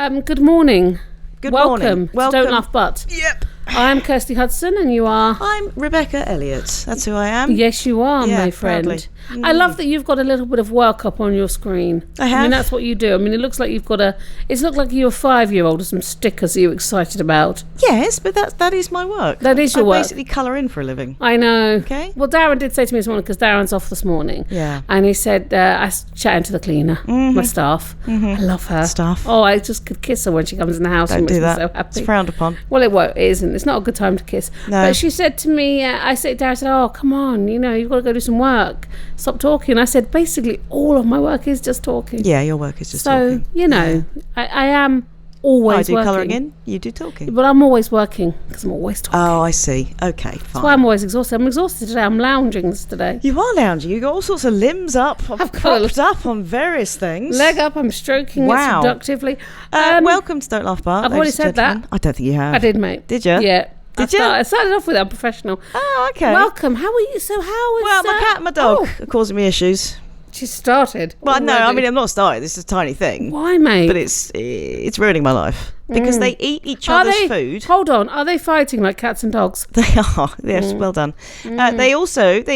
Good morning. Welcome to Don't Laugh But. Yep. I'm Kirsty Hudson and you are... I'm Rebecca Elliott. That's who I am. Yes, you are, my friend. Proudly. I love that you've got a little bit of work up on your screen. I have. I mean, that's what you do. I mean, it looks like you've got It looks like you're a 5-year-old with some stickers that you're excited about. Yes, but that is my work. That is your work. I basically colour in for a living. I know. Okay. Well, Darren did say to me this morning, because Darren's off this morning. Yeah. And he said, I was chatting to the cleaner, my staff. I love her. Staff. Oh, I just could kiss her when she comes in the house. Don't do that. Me so happy. It's frowned upon. Well, it isn't. It's not a good time to kiss. No. But she said to me, Darren said, oh, come on, you've got to go do some work. Stop talking. I said, basically, all of my work is just talking. Yeah, your work is just talking. So, I am always working. I do colouring in, you do talking. But I'm always working because I'm always talking. Oh, I see. Okay, fine. That's why I'm always exhausted. I'm exhausted today. I'm lounging today. You are lounging. You've got all sorts of limbs up. I've propped up on various things. Leg up. I'm stroking it seductively. Welcome to Don't Laugh But. I've already said that. I don't think you have. I did, mate. Did you? Yeah. Did you? I started off with unprofessional. Oh, okay. Welcome. How are you? So how is... Well, my cat and my dog are causing me issues. She started. Well, already. no, I mean, I'm not starting. This is a tiny thing. Why, mate? But it's ruining my life. Because they eat each other's food. Hold on. Are they fighting like cats and dogs? They are. Yes, well done. They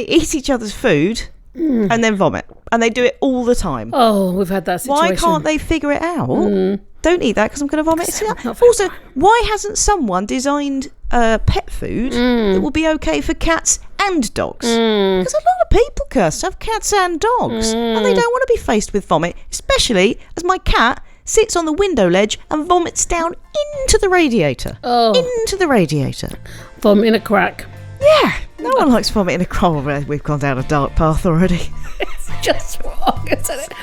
eat each other's food and then vomit. And they do it all the time. Oh, we've had that situation. Why can't they figure it out? Don't eat that because I'm going to vomit. Also, why hasn't someone designed pet food that will be okay for cats and dogs? Because a lot of people, Kirst, have cats and dogs. And they don't want to be faced with vomit, especially as my cat sits on the window ledge and vomits down into the radiator. Oh. Into the radiator. Vomit in a crack. Yeah. No one likes vomit in a crack. Oh, we've gone down a dark path already. It's just wrong, isn't it?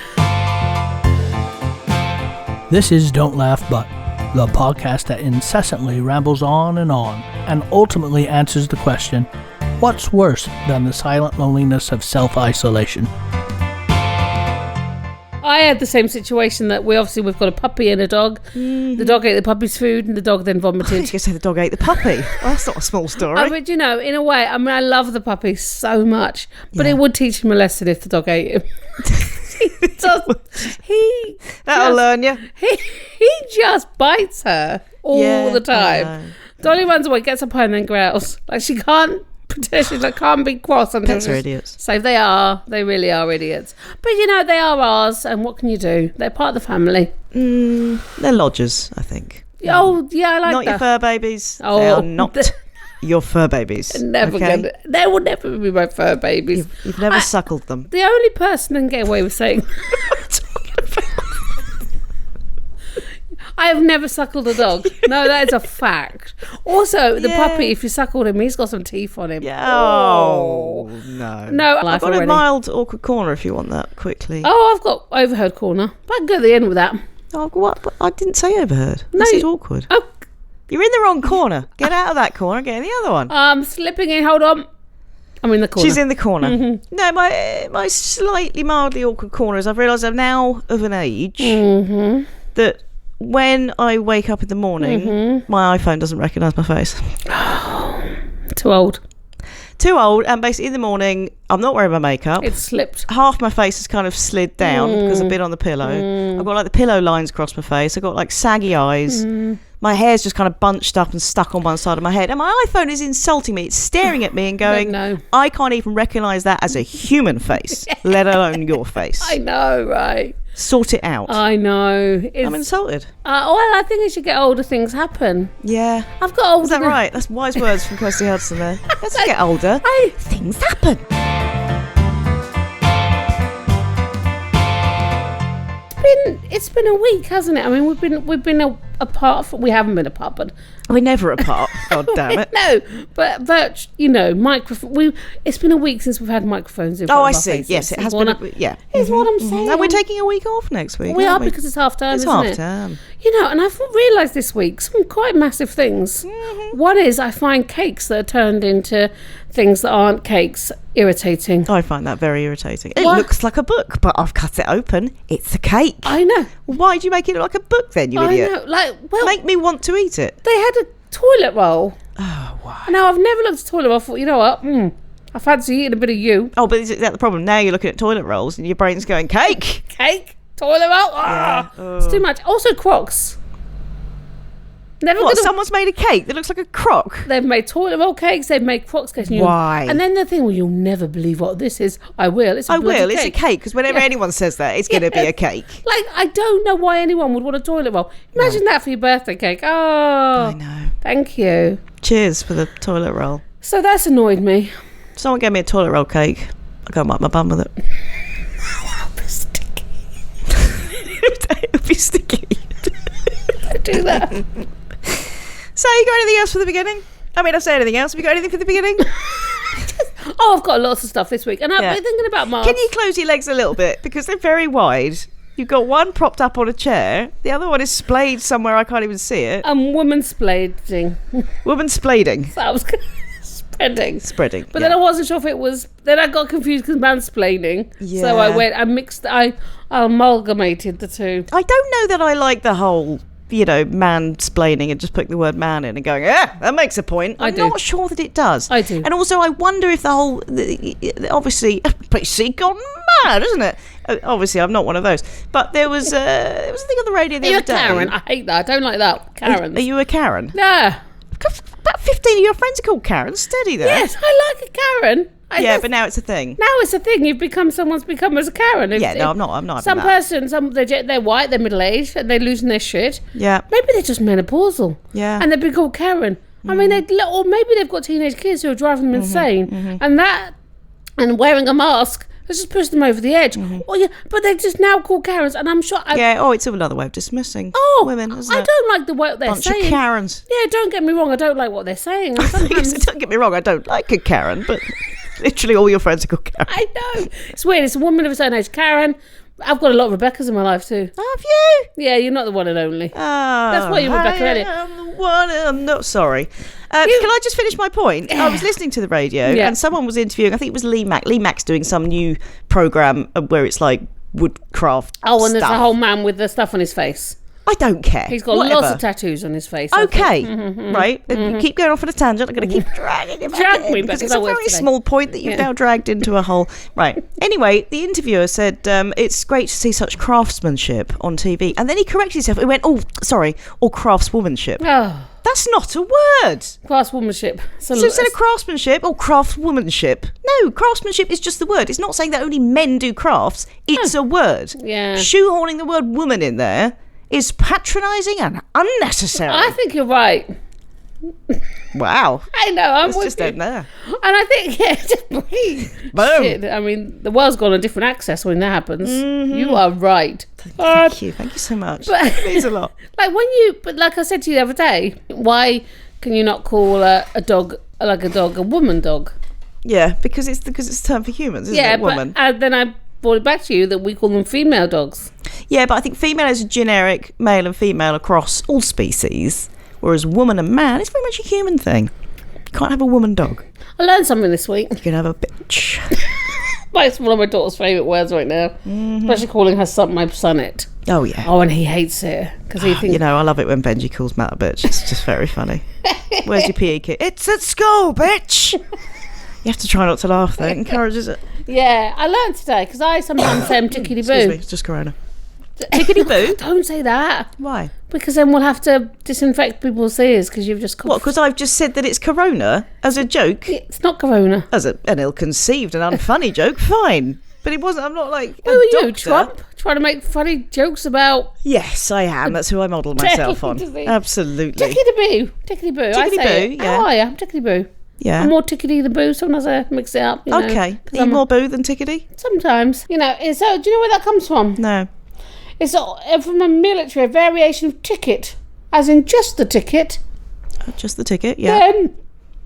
This is Don't Laugh But, the podcast that incessantly rambles on and ultimately answers the question, what's worse than the silent loneliness of self-isolation? I had the same situation that we've got a puppy and a dog. The dog ate the puppy's food and the dog then vomited. I was going to say the dog ate the puppy. Well, that's not a small story. But in a way, I mean, I love the puppy so much, but it would teach him a lesson if the dog ate him. That'll learn you. He just bites her all the time. Dolly runs away, gets up and then growls. Like she can't pretend, she can't be cross. Pets are idiots. So they are. They really are idiots. But they are ours, and what can you do? They're part of the family. They're lodgers, I think. Oh, yeah, I like not that. Your fur babies. Oh, they are not your fur babies. They will never be my fur babies. You've never suckled them. The only person that can get away with saying... I have never suckled a dog. No, that is a fact. Also, the puppy, if you suckled him, he's got some teeth on him. Yeah. Oh, no. No, I've got a mild, awkward corner if you want that quickly. Oh, I've got overheard corner. But I can go to the end with that. Oh, what? I didn't say overheard. No, this is awkward. Oh. You're in the wrong corner. Get out of that corner and get in the other one. I'm slipping in. Hold on. I'm in the corner. She's in the corner. No, my slightly mildly awkward corner is I've realised I'm now of an age that when I wake up in the morning, my iPhone doesn't recognise my face. Too old. Too old, and basically in the morning, I'm not wearing my makeup. It's slipped. Half my face has kind of slid down because I've been on the pillow. I've got like the pillow lines across my face. I've got like saggy eyes. My hair's just kind of bunched up and stuck on one side of my head. And my iPhone is insulting me. It's staring at me and going, no. I can't even recognise that as a human face, let alone your face. I know, right? Sort it out. I know. I'm insulted. Well, I think as you get older, things happen. Yeah. I've got older. Is that right? That's wise words from Kirsty Hudson there. As I get older, things happen. It's been a week, hasn't it? I mean, we've been apart. We haven't been apart, but we're never apart. God damn it! No, but microphone. It's been a week since we've had microphones in. Oh, I see. Yes, it has been. Is what I'm saying. And we're taking a week off next week. We are because it's half term. It's half term. And I've realised this week some quite massive things. One is I find cakes that are turned into things that aren't cakes irritating. I find that very irritating. It looks like a book, but I've cut it open. It's a cake. I know. Why do you make it look like a book then, you idiot? I know. Make me want to eat it. They had a toilet roll. Oh, why? Now, I've never looked at a toilet roll. I thought, you know what? I fancy eating a bit of you. Oh, but is that the problem? Now you're looking at toilet rolls and your brain's going, cake. Cake? Toilet roll? Yeah. It's too much. Also, Crocs. Someone's made a cake that looks like a crock? They've made toilet roll cakes. They've made crock cakes. Why? And then the thing, well, you'll never believe what this is. I will. It's a It's a cake, because whenever anyone says that, it's going to be a cake. Like, I don't know why anyone would want a toilet roll. Imagine that for your birthday cake. Oh, I know. Thank you. Cheers for the toilet roll. So that's annoyed me. Someone gave me a toilet roll cake. I go and wipe my bum with it. That'll be sticky. It'll be sticky. Don't do that. So, you got anything else for the beginning? I mean, I've said anything else. Have you got anything for the beginning? I've got lots of stuff this week. And I've been thinking about Mars. Can you close your legs a little bit? Because they're very wide. You've got one propped up on a chair. The other one is splayed somewhere I can't even see it. Woman splading. Woman splading. So I was spreading. But then I wasn't sure if it was... Then I got confused because mansplaining. Yeah. So I amalgamated the two. I don't know that I like the whole... mansplaining and just putting the word man in and going, that makes a point. I'm not sure that it does. I do. And also, I wonder if the whole, obviously, pretty gone mad, isn't it? Obviously, I'm not one of those. But there was a thing on the radio the other day. Are you a Karen? I hate that. I don't like that. Karen. Are you a Karen? Yeah. About 15 of your friends are called Karen. Steady there. Yes, I like a Karen. But now it's a thing. Now it's a thing. Someone's become as a Karen. I'm not. Some person, they're white, they're middle aged, and they're losing their shit. Yeah. Maybe they're just menopausal. Yeah. And they've been called Karen. I mean, or maybe they've got teenage kids who are driving them insane, and wearing a mask has just pushed them over the edge. But they're just now called Karens, and I'm sure. It's another way of dismissing women. Isn't it? I don't like the what they're saying. Bunch of Karens. Yeah, don't get me wrong. I don't like what they're saying. And sometimes, don't get me wrong. I don't like a Karen, but. Literally all your friends are called Karen. I know. It's weird. It's a woman of a certain age. Karen. I've got a lot of Rebeccas in my life too. Have you? Yeah, you're not the one and only. That's why you're Rebecca, isn't it? I'm the one and no, sorry. Can I just finish my point? I was listening to the radio and someone was interviewing, I think it was Lee Mack. Lee Mack's doing some new programme where it's like woodcraft and there's a whole man with the stuff on his face. I don't care. He's got lots of tattoos on his face. Okay, right. You keep going off on a tangent. I'm going to keep dragging it back in, because it's a very small point that you've now dragged into a hole. Right. Anyway, the interviewer said it's great to see such craftsmanship on TV, and then he corrected himself. He went, or craftswomanship. Oh. That's not a word. Craftswomanship. So instead of craftsmanship or craftswomanship, no, craftsmanship is just the word. It's not saying that only men do crafts. It's a word. Yeah. Shoehorning the word woman in there is patronising and unnecessary. I think you're right. Wow. I know, I'm with just you. Just there. And I think, just breathe. Boom. Shit. I mean, the world's got a different access when that happens. You are right. Thank you so much. But, it means a lot. Like I said to you the other day, why can you not call a dog a woman dog? Yeah, because it's a term for humans, isn't it? Woman. But then I brought it back to you that we call them female dogs. Yeah, but I think female is a generic male and female across all species, whereas woman and man is very much a human thing. You can't have a woman dog. I learned something this week. You can have a bitch. It's one of my daughter's favourite words right now. Especially calling her son my son it. Oh, yeah. Oh, and he hates it. Because he thinks... I love it when Benji calls Matt a bitch. It's just very funny. Where's your PE kit? It's at school, bitch! You have to try not to laugh, though. It encourages it. Yeah, I learned today, because I sometimes say I'm tickety-boo. Excuse me, it's just Corona. Tickety-boo? Don't say that. Why? Because then we'll have to disinfect people's ears, because you've just... What, because I've just said that it's Corona as a joke? It's not Corona. As an ill-conceived and unfunny joke, fine. But it wasn't, I'm not like Who are you, Trump? Trying to make funny jokes about... Yes, I am. That's who I model myself on. Absolutely. Tickety-boo. Tickety-boo. I say it. Yeah. How are you? I'm tickety-boo. Yeah. I'm more tickety than boo. Sometimes I mix it up. Okay. Are you more boo than tickety? Sometimes. So, do you know where that comes from? No. It's from a military, a variation of ticket. As in just the ticket. Just the ticket, yeah.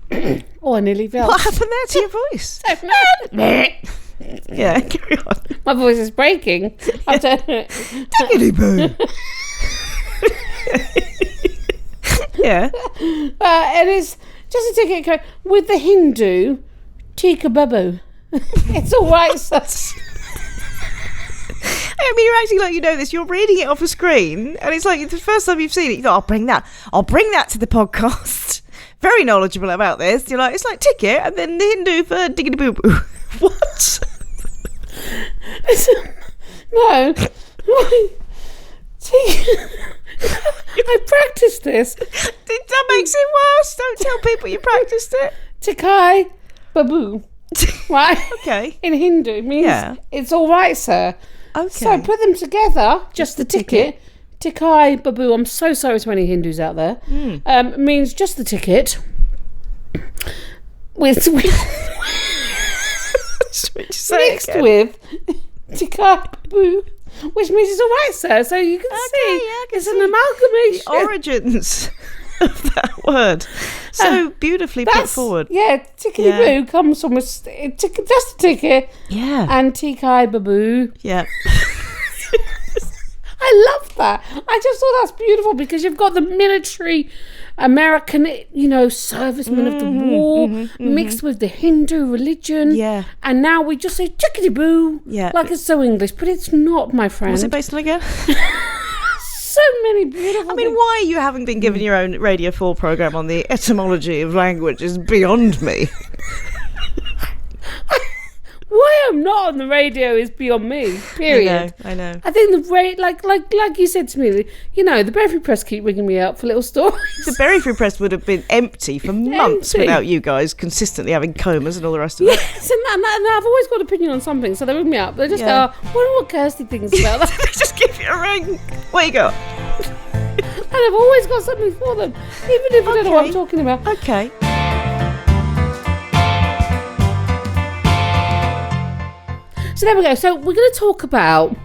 Then... I nearly fell. What happened there to your voice? Yeah, carry on. My voice is breaking. Tickety boo. Yeah. And it's just a ticket with the Hindu Tika Babu. It's all right, sus. I mean, you're acting like you know this. You're reading it off a screen, and it's like the first time you've seen it. You thought, I'll bring that to the podcast. Very knowledgeable about this. You're like, it's like ticket, and then the Hindu for diggity boo boo. What? No. I practiced this. That makes it worse. Don't tell people you practiced it. Tikai Babu. Right? Okay. In Hindu, it means it's all right, sir. Okay. So put them together, just the ticket. Tikai Babu. I'm so sorry to any Hindus out there. Means just the ticket. Mixed with Tikai Babu, which means it's all right, sir. So you can see it's an amalgamation. The origins of that word. So beautifully put forward. Yeah, tickety boo comes from just a ticket. Yeah. And Tikai Babu. Yeah. I love that. I just thought that's beautiful because you've got the military American, servicemen of the war mixed with the Hindu religion. Yeah. And now we just say tickety-boo. Yeah. Like it's so English, but it's not, my friend. What's it based on again? So many beautiful things. Why you haven't been given your own Radio 4 programme on the etymology of language is beyond me. Why I'm not on the radio is beyond me. Period. I know. I think like you said to me, the Berry Free Press keep ringing me up for little stories. The Berry Free Press would have been empty for months without you guys consistently having comas and all the rest of it. Yes, and I've always got an opinion on something, so they ring me up. They just go, I wonder what Kirsty thinks about that. They just give you a ring. What you got? And I've always got something for them, even if I don't know what I'm talking about. Okay. So there we go. So we're going to talk about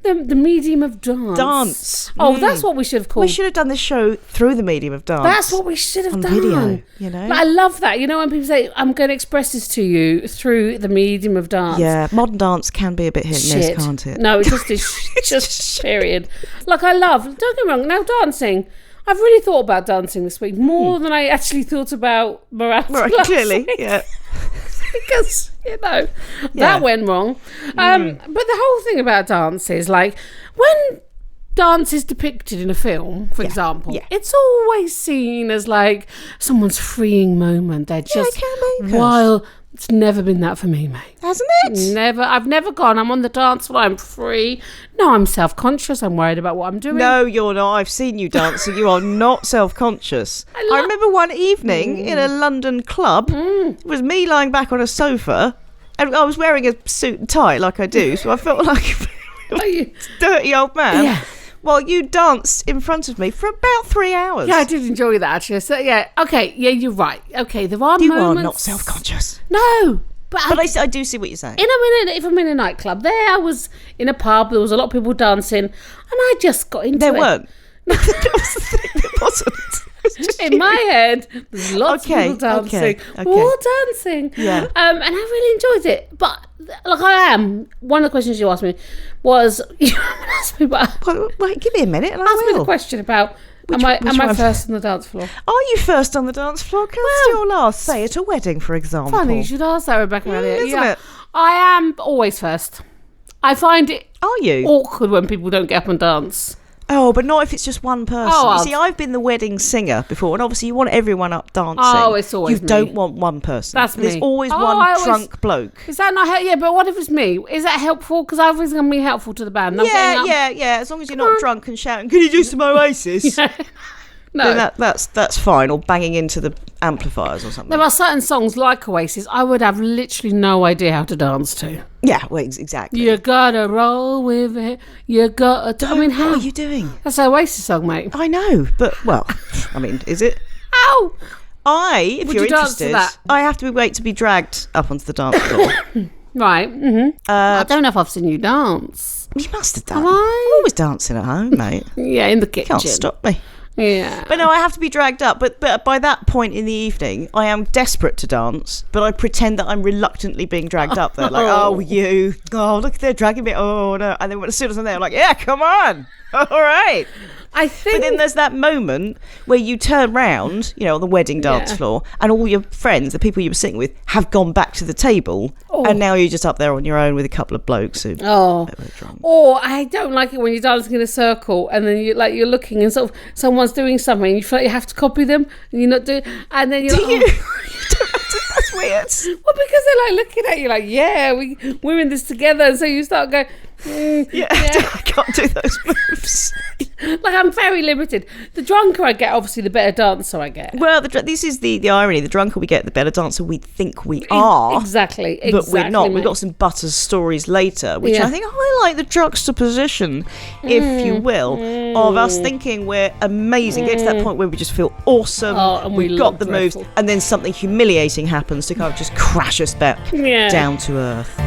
the medium of dance. Oh, that's what we should have called. We should have done this show through the medium of dance. That's what we should have done. Video, But I love that. When people say, I'm going to express this to you through the medium of dance. Yeah, modern dance can be a bit hit and miss, can't it? No, it just is just period. Like I love, don't get me wrong, now dancing. I've really thought about dancing this week more than I actually thought about morality. Right, clearly, yeah. Because that went wrong. But the whole thing about dance is like when dance is depicted in a film, for example, it's always seen as like someone's freeing moment. They're just wild. It's never been that for me, mate. Hasn't it? Never. I've never gone, I'm on the dance floor, I'm free. No, I'm self-conscious. I'm worried about what I'm doing. No, you're not. I've seen you dancing. You are not self-conscious. I remember one evening in a London club, it was me lying back on a sofa, and I was wearing a suit and tie like I do, so I felt like a dirty old man. Yeah. While you danced in front of me for about 3 hours. Yeah, I did enjoy that, actually. So, you're right. Okay, there are moments... You are not self-conscious. No, but I do see what you're saying. If I'm in a nightclub, I was in a pub, there was a lot of people dancing, and I just got into it. There weren't. There wasn't. In my head, there's lots of people dancing. All dancing. Yeah. And I really enjoyed it. But, one of the questions you asked me was... Wait, give me a minute and I will. Ask me the question about... Am I first on the dance floor? Are you first on the dance floor, Kirsty, or last? Say at a wedding, for example. Funny, you should ask that, Rebecca. Isn't it? I am always first. I find it awkward when people don't get up and dance. Oh, but not if it's just one person. You see, I've been the wedding singer before, and obviously you want everyone up dancing. Oh, it's always You don't want one person. That's me. There's always one drunk bloke. Is that not helpful? Yeah, but what if it's me? Is that helpful? Because I've always going to be helpful to the band. Yeah. As long as you're not drunk and shouting, can you do some Oasis? No. Then that's fine, or banging into the amplifiers or something. There are certain songs like Oasis I would have literally no idea how to dance to. Yeah, well, exactly. You gotta roll with it. You gotta... How are you doing? That's an Oasis song, mate. I know, but, is it? Ow! If you're interested, I have to wait to be dragged up onto the dance floor. Right. Mm-hmm. I don't know if I've seen you dance. You must have done. I'm always dancing at home, mate. Yeah, in the kitchen. Can't stop me. Yeah. But no, I have to be dragged up. But by that point in the evening, I am desperate to dance, but I pretend that I'm reluctantly being dragged up there. Like, look, they're dragging me. Oh, no. And then as soon as I'm there, I'm like, yeah, come on. All right. I think... But then there's that moment where you turn round, on the wedding dance floor, and all your friends, the people you were sitting with, have gone back to the table, and now you're just up there on your own with a couple of blokes who are drunk. Or I don't like it when you're dancing in a circle, and then you're looking, and sort of someone's doing something, and you feel like you have to copy them, and you're not doing, and then you're like, that's weird. Well, because they're like looking at you like, yeah, we're in this together, and so you start going, I can't do those moves. Like, I'm very limited. The drunker I get, obviously, the better dancer I get. Well, this is the irony. The drunker we get, the better dancer we think we are. Exactly. But we're not. We've got some butter stories later, which I think highlight the juxtaposition, if you will, of us thinking we're amazing. Get to that point where we just feel awesome. And we've got the moves, and then something humiliating happens to kind of just crash us back down to earth.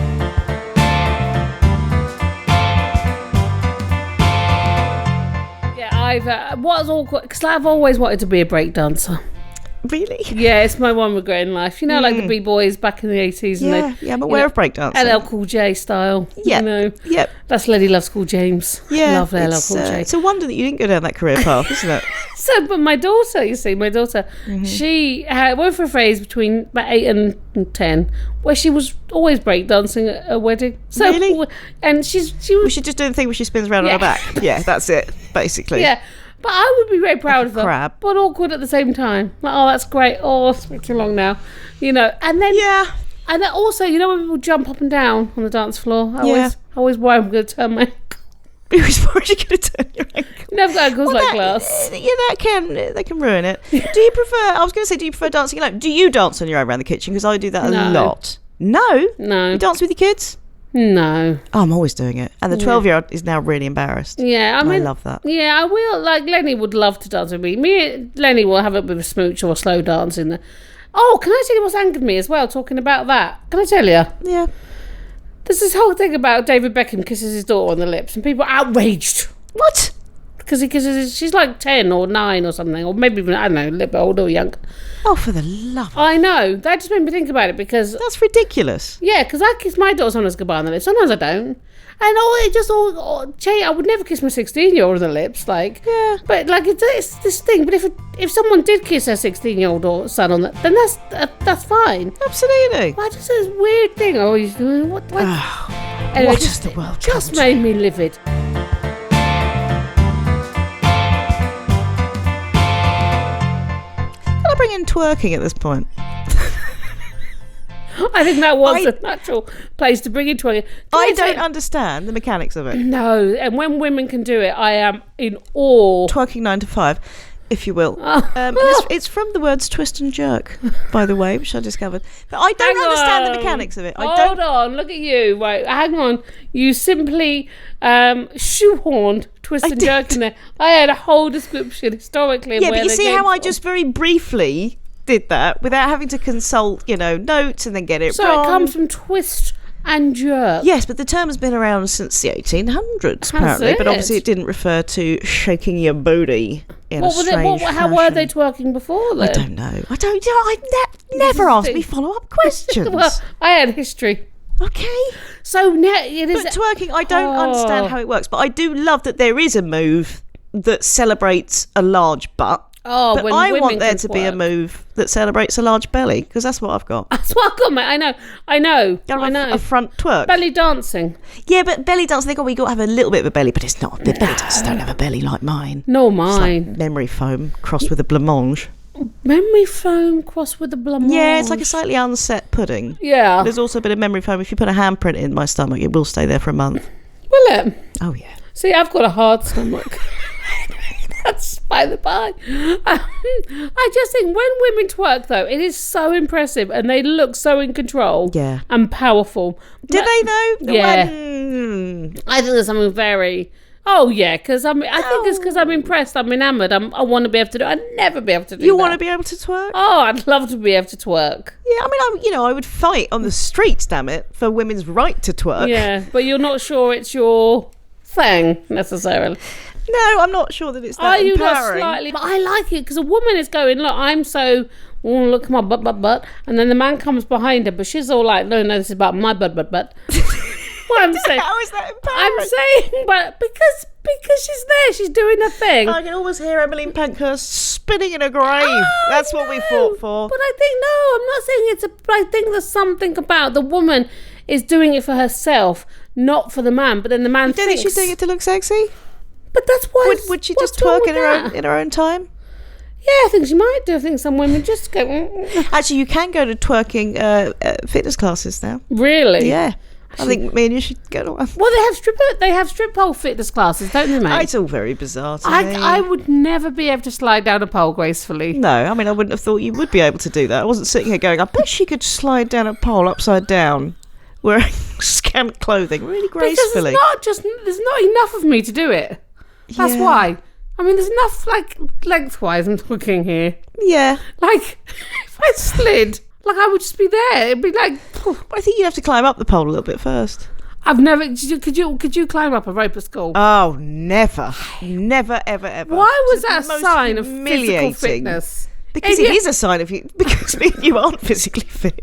What's awkward, because I've always wanted to be a break dancer. Really? Yeah, it's my one regret in life. You know, like the B-boys back in the 80s. I'm aware of breakdancing. LL Cool J style. Yeah. You know. Yep. That's Lady Loves Cool James. Yeah. Love LL Cool J. It's a wonder that you didn't go down that career path, isn't it? But my daughter, she went for a phase between about 8 and 10 where she was always breakdancing at a wedding. So, really? And she was... We should just do the thing where she spins around on her back. Yeah, that's it, basically. Yeah. But I would be very proud of her. Crab. But awkward at the same time. Like, oh, that's great. Oh, it's been too long now. You know, and then... Yeah. And then also, you know when people jump up and down on the dance floor? I always worry I'm going to turn my ankle. You're worried you're going to turn your ankle. Never got ankles like glass. Yeah, they can ruin it. Do you prefer dancing alone? Do you dance on your own around the kitchen? Because I do that a lot. No? No. You dance with your kids? No. Oh, I'm always doing it. And the 12-year-old is now really embarrassed. Yeah, I love that. Yeah, I will. Like, Lenny would love to dance with me. Lenny will have it with a smooch or a slow dance in there. Oh, can I tell you what's angered me as well, talking about that? Can I tell you? Yeah. There's this whole thing about David Beckham kisses his daughter on the lips, and people are outraged. What? Because he kisses, she's like 10 or 9 or something, or maybe even, I don't know, a little bit older or younger. Oh, for the love of... I know. That just made me think about it, because... That's ridiculous. Yeah, because I kiss my daughter sometimes goodbye on the lips. Sometimes I don't. And I would never kiss my 16-year-old on the lips, like. Yeah. But like it's this thing. But if someone did kiss their 16-year-old son on that, then that's fine. Absolutely. But just this weird thing. Oh, he's doing what? Anyway, what is the world? Just made me livid. Can I bring in twerking at this point? I think that was a natural place to bring into it. I don't understand the mechanics of it. No, and when women can do it, I am in awe. Twerking 9 to 5, if you will. It's from the words twist and jerk, by the way, which I discovered. But I don't understand the mechanics of it. Hold on, look at you. Right, hang on. You simply shoehorned twist and jerk in there. I had a whole description historically. Yeah, but you see how I just very briefly did that without having to consult, notes and then get it wrong. So it comes from twist and jerk. Yes, but the term has been around since the 1800s, apparently. But obviously it didn't refer to shaking your booty in a strange fashion. How were they twerking before, then? I don't know. Never asked me follow-up questions. Well, I had history. Okay. So it is. But twerking, I don't understand how it works. But I do love that there is a move that celebrates a large butt. Oh, but I want there to be a move that celebrates a large belly, because that's what I've got. That's what I've got, mate. I know. A front twerk. Belly dancing. Yeah, but belly dancing, we got to have a little bit of a belly, but it's not. The belly dancers don't have a belly like mine. No, mine. It's like memory foam crossed with a blancmange. Memory foam crossed with a blancmange. Yeah, it's like a slightly unset pudding. Yeah. There's also a bit of memory foam. If you put a handprint in my stomach, it will stay there for a month. Will it? Oh, yeah. See, I've got a hard stomach. That's by the by. I just think when women twerk, though, it is so impressive and they look so in control and powerful. Do they, though? Yeah. I think there's something very... Oh, yeah, because I think it's because I'm impressed. I'm enamoured. I want to be able to do it. I'd never be able to do that. You want to be able to twerk? Oh, I'd love to be able to twerk. Yeah, I mean, I would fight on the streets, damn it, for women's right to twerk. Yeah, but you're not sure it's your thing, necessarily. No, I'm not sure that it's that empowering. Not slightly? But I like it because a woman is going, look, I'm so... Oh, look at my butt. And then the man comes behind her, but she's all like, no, this is about my butt. What I'm saying. How is that empowering? I'm saying, but because she's there, she's doing her thing. I can always hear Emmeline Pankhurst spinning in a grave. That's what we fought for. But I think, no, I'm not saying I think there's something about the woman is doing it for herself, not for the man. But then the man You don't think she's doing it to look sexy? But that's why. Would she just twerk in her own time? Yeah, I think she might do. I think some women just go... Actually, you can go to twerking fitness classes now. Really? Yeah. I think me and you should go to one. Well, they have strip pole fitness classes, don't they, mate? It's all very bizarre to me. I would never be able to slide down a pole gracefully. No, I mean, I wouldn't have thought you would be able to do that. I wasn't sitting here going, I bet she could slide down a pole upside down wearing scant clothing really gracefully. Because there's not enough of me to do it. That's why. I mean, there's enough, like, lengthwise I'm talking here. Yeah. Like, if I slid, like, I would just be there. It'd be like... I think you'd have to climb up the pole a little bit first. I've never... Could you climb up a rope at school? Oh, never. Never, ever, ever. Why was that a sign of physical fitness? Because it is a sign of you... Because me and you aren't physically fit.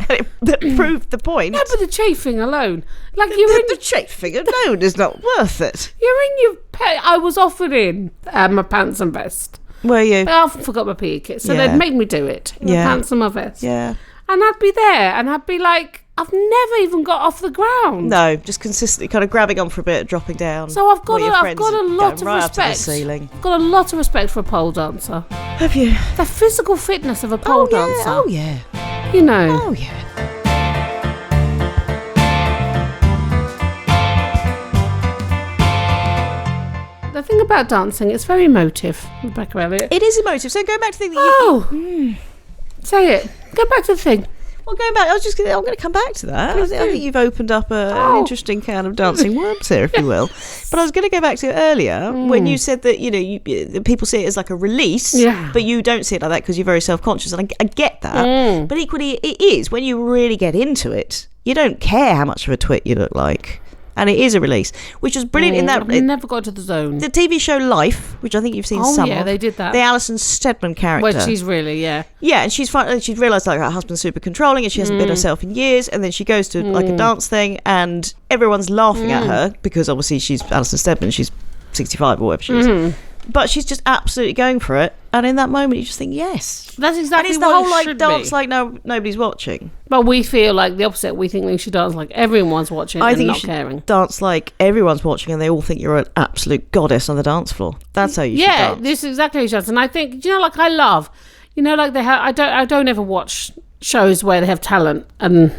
And that proved the point. No, but the chafing alone. Like, the chafing alone is not worth it. You're in your... I was offered in my pants and vest. Were you? I often forgot my PE kit, so they'd make me do it. My pants and my vest. Yeah. And I'd be there, and I'd be like, I've never even got off the ground. No, just consistently kind of grabbing on for a bit, dropping down. So I've got a lot of right respect. up to the ceiling. I've got a lot of respect for a pole dancer. Have you? The physical fitness of a pole dancer. Oh yeah. You know. Oh yeah. The thing about dancing, it's very emotive, Rebecca Elliott. It is emotive. So going back to the thing that you... Say it. Go back to the thing. Well, going back, I'm going to come back to that. I think you've opened up an interesting can of dancing worms here, if you will. But I was going to go back to it earlier when you said that, you know, people see it as like a release, but you don't see it like that because you're very self-conscious. And I get that. But equally, it is, when you really get into it, you don't care how much of a twit you look like. And it is a release, which was brilliant in that... I've never got to the zone. The TV show Life, which I think you've seen some of. Oh, yeah, they did that. The Alison Steadman character. Well, she's really, Yeah, and she's realised like her husband's super controlling and she hasn't been herself in years, and then she goes to like a dance thing and everyone's laughing at her because obviously she's Alison Steadman, she's 65 or whatever she is. But she's just absolutely going for it, and in that moment you just think yes. That's exactly and it's the what whole it like should dance be. like nobody's watching. But we feel like the opposite. We think we should dance like everyone's watching I and think not you should caring. dance like everyone's watching and they all think you're an absolute goddess on the dance floor. That's how you should dance. Yeah, this is exactly how you should dance. And I think, you know, like I love, you know, like they have. I don't ever watch shows where they have talent and.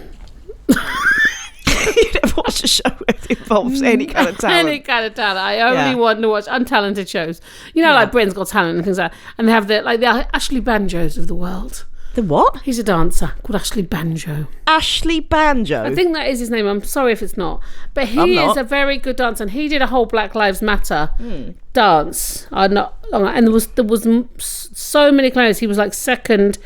You never watch a show where it involves any kind of talent. Any kind of talent. I only want to watch untalented shows. You know, like Britain's Got Talent and things like that. And they have the Ashley Banjos of the world. The what? He's a dancer called Ashley Banjo. Ashley Banjo? I think that is his name. I'm sorry if it's not. But he is a very good dancer. And he did a whole Black Lives Matter dance. And there was so many claims. He was like second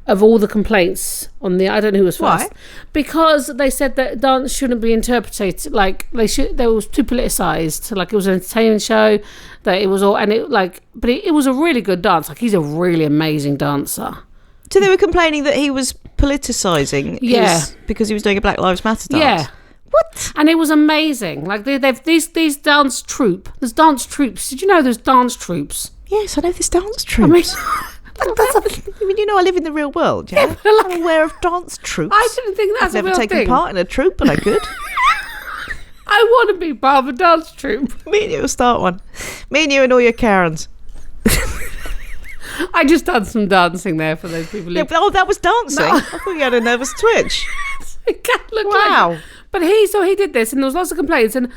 of all the complaints on the... I don't know who was first. Why? Because they said that dance shouldn't be interpreted like they was too politicised. Like it was an entertainment show, that it was all... And it like... But it was a really good dance. Like he's a really amazing dancer. So they were complaining that he was politicising because he was doing a Black Lives Matter dance? Yeah. What? And it was amazing. Like they've these dance troupe. There's dance troupes. Did you know there's dance troupes? Yes, I know there's dance troupes. I mean, you know, I live in the real world, yeah? I'm aware of dance troupes. I didn't think that's I've a real never taken thing. part in a troupe, but I could. I want to be part of a dance troupe. Me and you will start one. Me and you and all your Karens. I just done some dancing there for those people. Yeah, but, that was dancing. No. I thought you had a nervous twitch. It can't look Wow. like. But he did this, and there was lots of complaints, and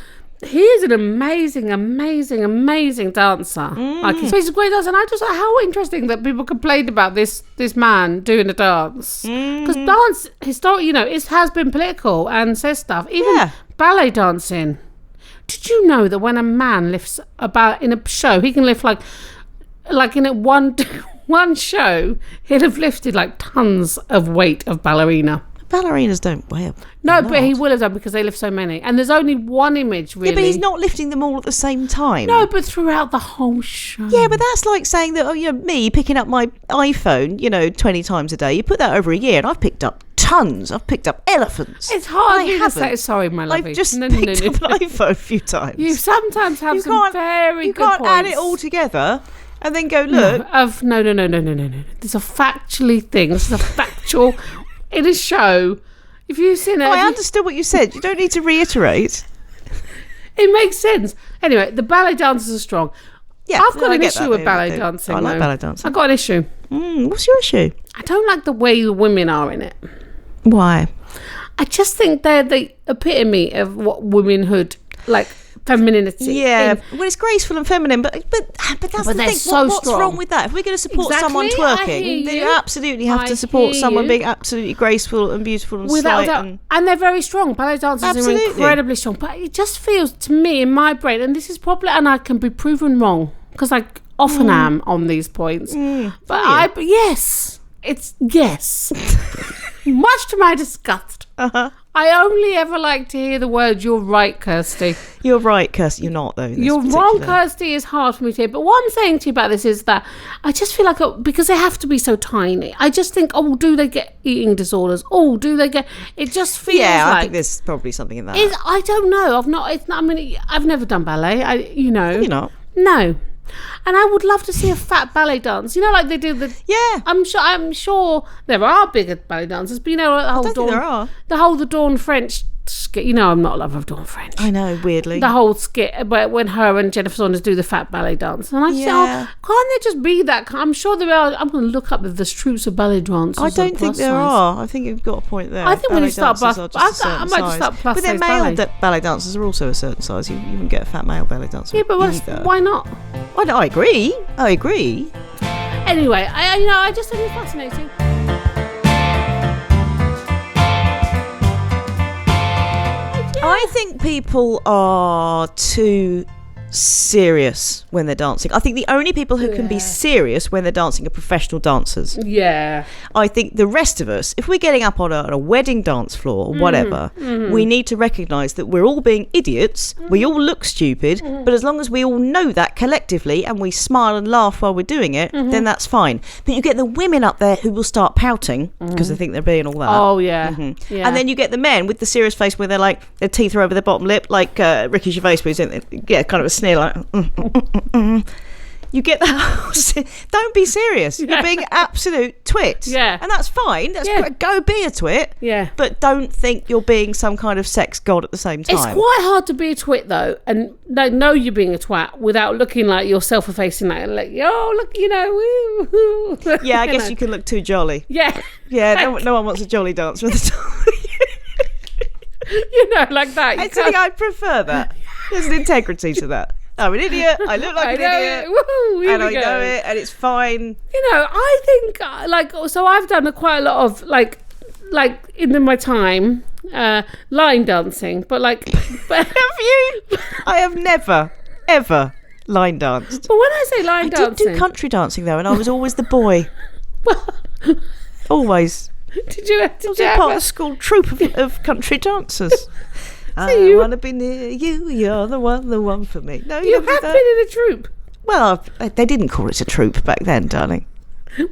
he is an amazing, amazing, amazing dancer. Like he's a great dancer, and I just thought how interesting that people complained about this man doing a dance because dance historically, you know, it has been political and says stuff. Even ballet dancing. Did you know that when a man lifts about in a show, he can lift like in a one show, he'll have lifted like tons of weight of ballerina. Ballerinas don't weigh. No, but he will have done because they lift so many. And there's only one image, really. Yeah, but he's not lifting them all at the same time. No, but throughout the whole show. Yeah, but that's like saying that, me picking up my iPhone, 20 times a day. You put that over a year, and I've picked up tons. I've picked up elephants. It's hard to say. Sorry, my lovey. I've just picked up an iPhone a few times. You sometimes have some very good points. You can't add it all together and then go, look. No. There's a factually thing. This is a factual... in a show, if you've seen it... I understood what you said. You don't need to reiterate. It makes sense. Anyway, the ballet dancers are strong. Yeah, I've got an issue with ballet dancing. I like ballet dancing. I've got an issue. What's your issue? I don't like the way the women are in it. Why? I just think they're the epitome of what womanhood, like femininity. Yeah, well, it's graceful and feminine, but that's the thing. What's wrong with that? If we're going to support someone twerking, then you absolutely have to support someone being absolutely graceful and beautiful and without slight. doubt. And they're very strong. Ballet dancers are incredibly strong. But it just feels to me in my brain, and this is probably, and I can be proven wrong because I often am on these points. But yes, it's yes. Much to my disgust. I only ever like to hear the words, "You're right, Kirsty." You're right, Kirsty. You're not, though. You're wrong, Kirsty, is hard for me to hear. But what I'm saying to you about this is that I just feel like, because they have to be so tiny, I just think, do they get eating disorders? Do they get... It just feels like... I think there's probably something in that. I don't know. I've never done ballet. You're not? No. And I would love to see a fat ballet dance. You know, like they do the... Yeah. I'm sure there are bigger ballet dancers, but the Dawn French skit. You know, I'm not a lover of Dawn French. I know, weirdly. The whole skit when her and Jennifer Saunders do the fat ballet dance. And I say, can't there just be that? I'm sure there are. I'm going to look up if there's troops of ballet dancers. I don't think there are. I think you've got a point there. I think when you start I might just start plus But then male ballet dancers are also a certain size. You wouldn't get a fat male ballet dancer. Yeah, but why not? I agree. Anyway, I just think it's fascinating. I think people are too serious when they're dancing. I think the only people who can be serious when they're dancing are professional dancers. Yeah. I think the rest of us, if we're getting up on a wedding dance floor or whatever, we need to recognise that we're all being idiots. We all look stupid, but as long as we all know that collectively and we smile and laugh while we're doing it, then that's fine. But you get the women up there who will start pouting because they think they're being all that. Oh, yeah. Yeah. And then you get the men with the serious face where they're like, their teeth are over their bottom lip, like Ricky Gervais, who's kind of a sneer, like you get that. Don't be serious. You're being absolute twit. And that's fine. Go be a twit. But don't think you're being some kind of sex god at the same time. It's quite hard to be a twit though, and know you're being a twat without looking like you're self-effacing, like look, woo. I guess you can look too jolly. No one wants a jolly dance with a like that. I prefer that. There's an integrity to that. I'm an idiot. I look like an idiot. Woo, and I know it, and it's fine. I think so I've done quite a lot of like in my time line dancing, but have you? I have never ever line danced. But when I say line dancing, I did do country dancing though, and I was always the boy. Always. Did you have part of a school troupe of country dancers? I want to be near you. You're the one for me. No, you have been in a troupe. Well, they didn't call it a troupe back then, darling.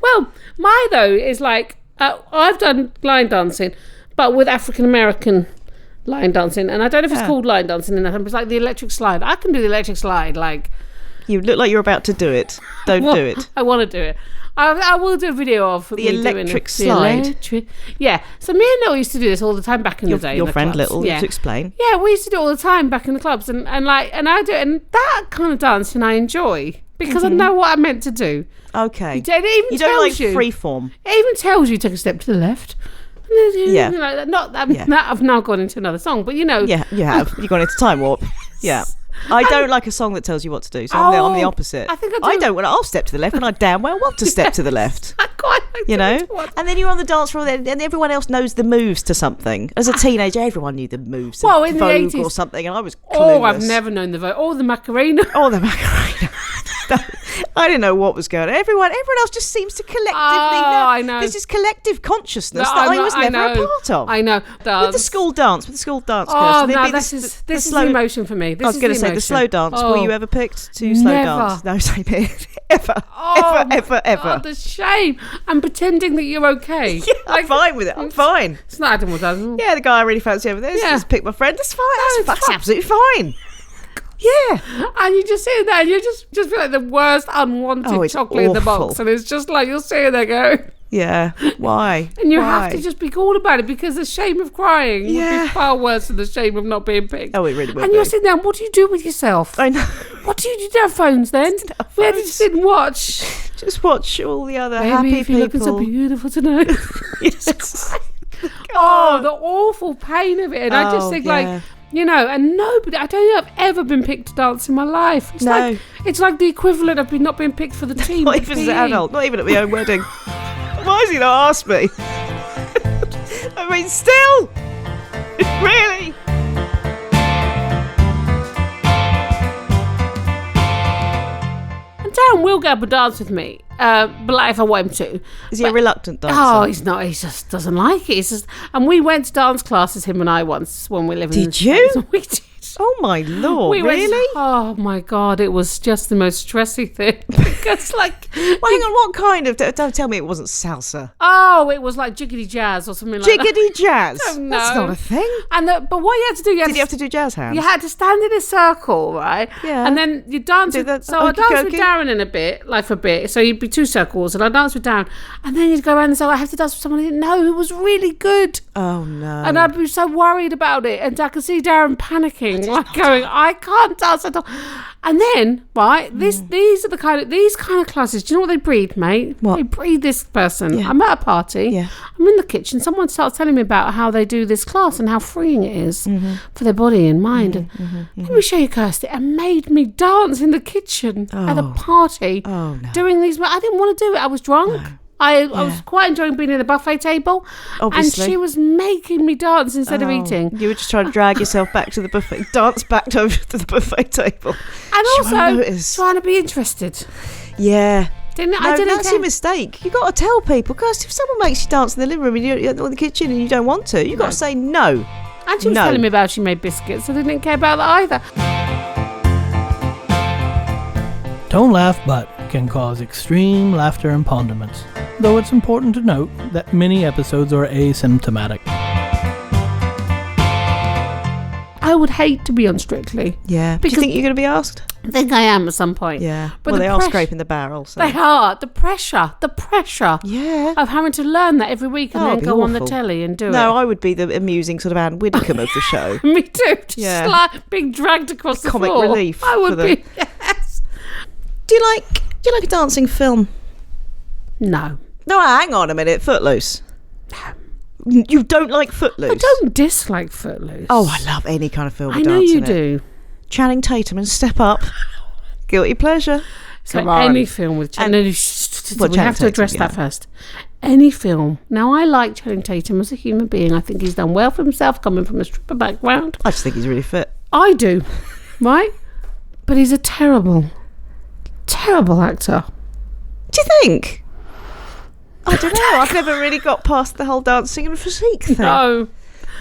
Well, my though is like I've done line dancing, but with African American line dancing, and I don't know if it's called line dancing in that, but it's like the electric slide. I can do the electric slide. Like you look like you're about to do it. Don't do it. I want to do it. I will do a video of the electric slide. Yeah. So me and Noel used to do this all the time back in the day. Your friend clubs. Little, to explain. Yeah, we used to do it all the time back in the clubs, and I do it, and that kind of dancing I enjoy because I know what I'm meant to do. Okay. You don't like free form. It even tells you take a step to the left. Yeah. I've now gone into another song, but Yeah, you have. You've gone into Time Warp. Yeah. I don't like a song that tells you what to do, so I'm the opposite. I don't want to. I'll step to the left, and I damn well want to step to the left. I quite like And then you're on the dance floor, and everyone else knows the moves to something. As a teenager, everyone knew the moves. Well, in Vogue the 80s or something, and I was clueless. Oh, I've never known the Vogue. Oh, the Macarena. I didn't know what was going on. Everyone else just seems to collectively know. I know. There's this collective consciousness that I was never a part of. I know. With the school dance, Oh, no, this is the emotion for me. I was going to say the slow dance. Were you ever picked to slow dance? No, same here. Ever. God, the shame. I'm pretending that you're okay. Yeah, I'm fine with it. I'm fine. It's not Adam or doesn't. Yeah, the guy I really fancy over there. Just pick my friend. That's fine. That's absolutely fine. Yeah. And you just sit there and you just feel like the worst unwanted chocolate in the box. And it's just like you're sitting there going... Yeah. Why? And you have to just be cool about it because the shame of crying would be far worse than the shame of not being picked. Oh, it really would. And you're sitting there and what do you do with yourself? I know. What do you do with phones then? Where did you sit and watch? Just watch all the other happy if you're people. looking so beautiful tonight. Yes. Oh, the awful pain of it. And I just think, like, you know, and nobody, I don't think I've ever been picked to dance in my life. It's like the equivalent of not being picked for the team. Not even as an adult, not even at my own wedding. Why has he not asked me? I mean, still, really. And Darren will go up and dance with me, but like if I want him to. Is he a reluctant dancer? Oh, he's not. He just doesn't like it. And we went to dance classes, him and I, once when we lived in the States. Did you? We did. Oh my Lord, really? Oh my God, it was just the most stressy thing. Because like... Well, hang on, what kind of... Don't tell me it wasn't salsa. Oh, it was like jiggity jazz or something like that. Jiggity jazz? I don't know. That's not a thing. But what you had to do... Did you have to do jazz hands? You had to stand in a circle, right? Yeah. And then you dance with... So I danced with Darren in a bit, like for a bit. So you'd be 2 circles and I danced with Darren. And then you'd go around and say, I have to dance with someone I didn't know who was really good. Oh, no. And I'd be so worried about it. And I could see Darren panicking, like going, I can't dance at all. And then, right, these kind of classes, do you know what they breed, mate? What? They breed this person. Yeah. I'm at a party. Yeah. I'm in the kitchen. Someone starts telling me about how they do this class and how freeing it is for their body and mind. Let me show you, Kirsty. It made me dance in the kitchen at a party doing these. I didn't want to do it. I was drunk. No. I was quite enjoying being at the buffet table. Obviously. And she was making me dance instead of eating. You were just trying to drag yourself back to the buffet, dance back over to the buffet table. And also trying to be interested. Yeah. That's your mistake. You got to tell people, because if someone makes you dance in the living room and you're in the kitchen and you don't want to, you've got to say no. And she was telling me about how she made biscuits. I didn't care about that either. Don't laugh, but can cause extreme laughter and condiments, though it's important to note that many episodes are asymptomatic. I would hate to be on Strictly. Yeah. Do you think you're going to be asked? I think I am at some point. Yeah. But they are scraping the barrel. So. They are. The pressure. Yeah. Of having to learn that every week and then go on the telly and do it. No, I would be the amusing sort of Anne Widdecombe of the show. Me too. Just like being dragged across the floor. Comic relief. I would be. Yes. Do you like a dancing film? No. No, hang on a minute. Footloose. You don't like Footloose? I don't dislike Footloose. Oh, I love any kind of film with I know dancing you do. Channing Tatum and Step Up. Guilty pleasure. So any film with Channing... we have to address that first. Any film. Now, I like Channing Tatum as a human being. I think he's done well for himself, coming from a stripper background. I just think he's really fit. I do. Right? But he's a terrible actor. Do you think? I don't know. I've never really got past the whole dancing and physique thing. No.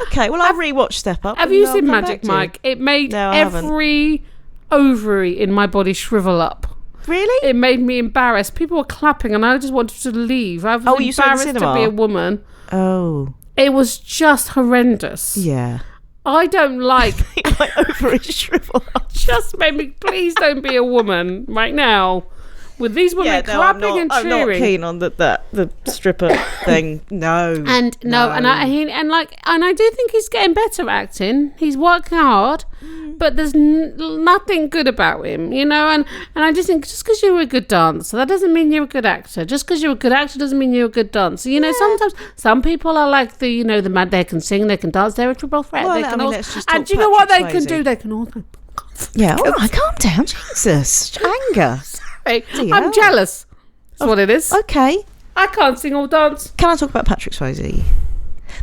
Okay, well, I'll rewatch Step Up. Have you seen Magic Mike? It made every ovary in my body shrivel up. Really? It made me embarrassed. People were clapping and I just wanted to leave. I was embarrassed to be a woman. Oh. It was just horrendous. Yeah. I don't like... my ovaries shrivel up. Just made me... Please don't be a woman right now. With these women clapping and cheering. I'm not keen on the stripper thing. No. And I do think he's getting better at acting. He's working hard, but there's nothing good about him, you know. And I just think just because you're a good dancer, that doesn't mean you're a good actor. Just because you're a good actor doesn't mean you're a good dancer. You know, sometimes some people are like the mad. They can sing, they can dance. They're a triple threat. Well, and do you know what they can do? They can also. Yeah. All right, calm down, Jesus. Anger. I'm jealous. That's what it is. Okay. I can't sing or dance. Can I talk about Patrick Swayze?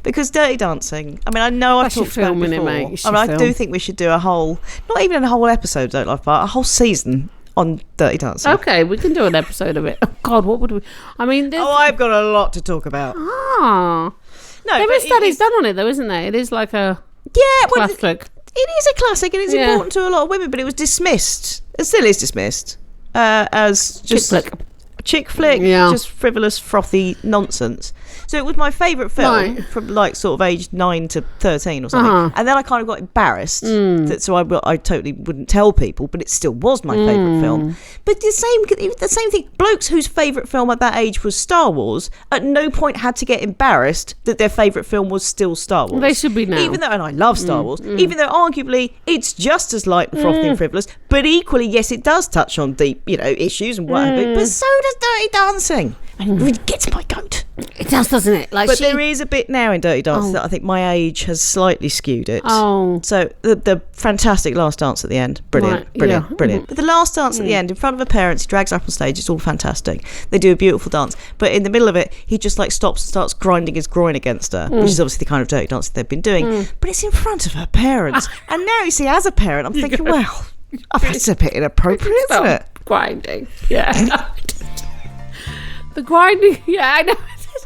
Because Dirty Dancing, I mean, I know I've talked about it before. Mate. I do think we should do a whole, not even a whole episode, Don't Laugh, but a whole season on Dirty Dancing. Okay, we can do an episode of it. Oh, God, what would we... I mean... I've got a lot to talk about. No, there is studies done on it, though, isn't there? It is like a classic. It is a classic, and it's important to a lot of women, but it was dismissed. It still is dismissed. As just chick flick, just frivolous, frothy nonsense. So it was my favourite film from like sort of age 9 to 13 or something. And then I kind of got embarrassed, so I totally wouldn't tell people, but it still was my favourite film But the same thing. Blokes whose favourite film at that age was Star Wars at no point had to get embarrassed that their favourite film was still Star Wars. They should be now. Even though, and I love Star Wars, even though arguably it's just as light and frothy and frivolous, but equally, yes, it does touch on deep, issues and what have you. But so does Dirty Dancing. And it really gets my goat. It does, doesn't it? But there is a bit now in Dirty Dancing that I think my age has slightly skewed it. Oh. So the fantastic last dance at the end. Brilliant. But the last dance at the end, in front of her parents, he drags her up on stage. It's all fantastic. They do a beautiful dance. But in the middle of it, he just stops and starts grinding his groin against her, which is obviously the kind of dirty dance they've been doing. But it's in front of her parents. And now, you see, as a parent, I'm thinking, well, that's a bit inappropriate, isn't it? Grinding. Yeah. The grinding, I know.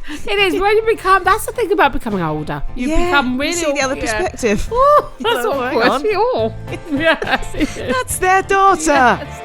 It is. When you become, that's the thing about becoming older. You become really. You see the other perspective. Oh, that's awkward. Yes. That's their daughter. Yes.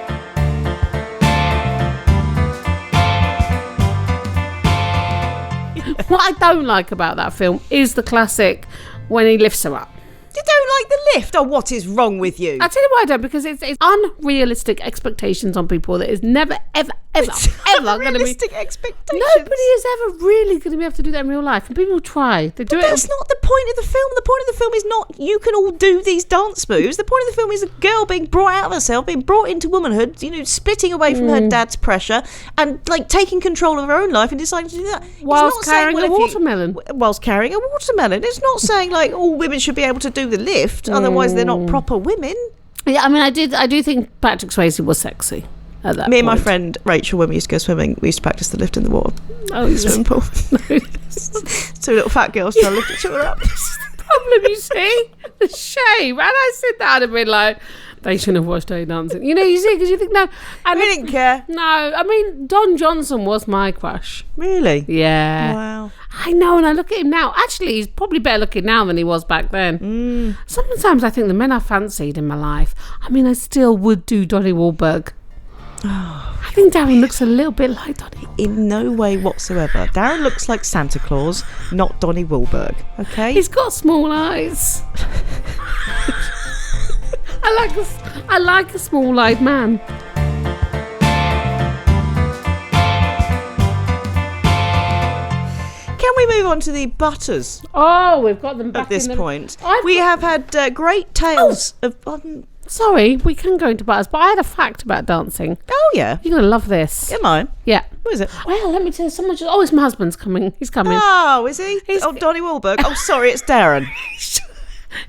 What I don't like about that film is the classic when he lifts her up. You don't like the lift? Oh, what is wrong with you? I'll tell you why I don't, because it's unrealistic expectations on people that is never, ever going to be... Unrealistic expectations? Nobody is ever really going to be able to do that in real life. And people try. They do it. That's not the point of the film. The point of the film is not you can all do these dance moves. The point of the film is a girl being brought out of herself, being brought into womanhood, splitting away from her dad's pressure and taking control of her own life and deciding to do that. Whilst carrying a watermelon. Whilst carrying a watermelon. It's not saying all women should be able to do the lift, otherwise they're not proper women. Yeah, I mean, I do think Patrick Swayze was sexy at that Me and point. my friend Rachel, when we used to go swimming, we used to practice the lift in the water. Oh, in the swimming pool. Two little fat girls trying to lift each other up. Problem, you see? The shame. And I sit down and be like, they shouldn't have watched Dirty Dancing. You see, because you think, no. I didn't care. No, I mean, Don Johnson was my crush. Really? Yeah. Wow. I know, and I look at him now. Actually, he's probably better looking now than he was back then. Sometimes I think the men I fancied in my life, I mean, I still would do Donnie Wahlberg. I think Darren looks a little bit like Donnie. In no way whatsoever. Darren looks like Santa Claus, not Donnie Wahlberg. Okay? He's got small eyes. I like a small-eyed man. Can we move on to the butters? Oh, we've got them back at this point. I've we have had great tales of... Sorry, we can go into butters, but I had a fact about dancing. Oh, yeah. You're going to love this. Am I? Yeah. What is it? Well, let me tell you, someone just... Oh, it's my husband's coming. He's coming. Oh, is he? Donnie Wahlberg. Oh, sorry, it's Darren.